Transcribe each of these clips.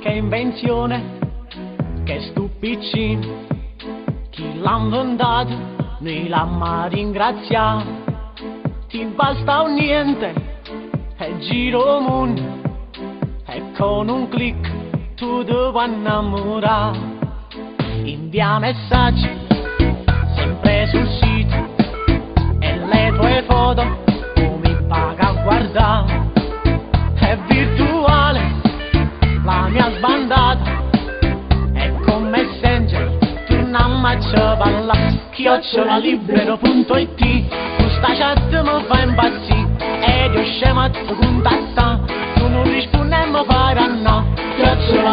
che invenzione, che stupidicino, chi l'ha inventato noi l'ha mai ringraziato. Ti basta un niente e giro mondo, e con un click tu ti puoi innamorare. Invia messaggi sempre sul sito e le tue foto tu mi paga a guardare. È virtuale la mia sbandata e con Messenger torniamo a parlare. @libero.it, questa chat mi fa impazzire ed io scemo a te contatta, tu non rispondi e mi fai no.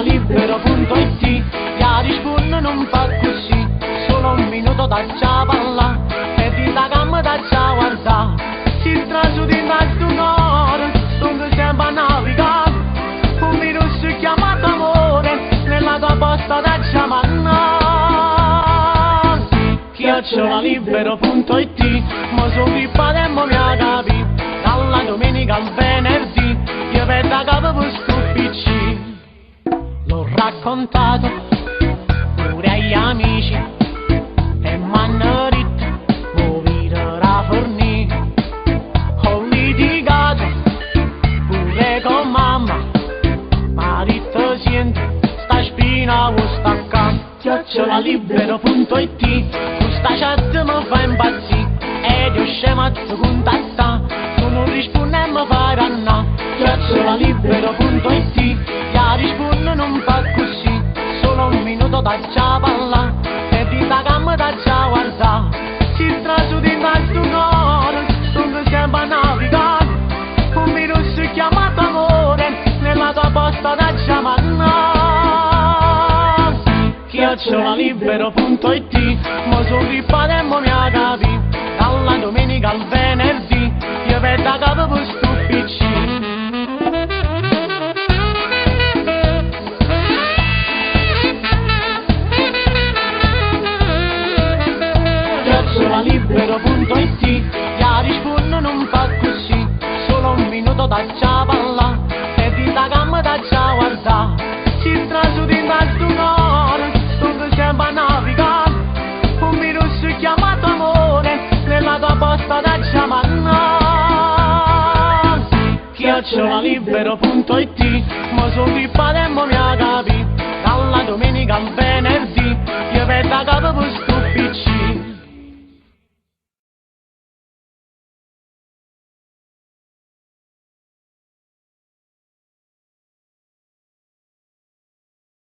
@libero.it, ya rispondi non fa così, solo un minuto da già parlare e di da gamma da già guardare. Si trasu di nasto un'ora, dove sempre a navigare, un virus chiamato amore, nella tua posta da già mannare. @libero.it, ma sono rippato e mo mi ha capito, dalla domenica al venerdì, io vedo a capo per sto PC. L'ho raccontato pure agli amici e m'hanno detto, mo virerà fornì. Ho litigato pure con mamma, ma detto senti, sta spina vuoi staccare. @libero.it, questa chat mi fa impazzire ed io scemo a te contatta, tu non rispondi e mi fai no. @libero.it, ya rispondi non fa così, solo un minuto da già parlare e di da gamma da già guardare. Si trasu di nasto un'ora, dove sempre a navigare, un virus chiamato amore, nella tua posta da già mannare. @libero.it, ma sono rippato e mo mi ha capito, dalla domenica al venerdì, io vedo a capo per sto PC. @libero.it, ya rispondi non fa così, solo un minuto da già parlare e di da gamma da già guardare. Si trasu di nasto un'ora, dove sempre a navigare, un virus chiamato amore, nella tua posta da già mannare. @libero.it, ma sono rippato e mo mi ha capito, dalla domenica al venerdì.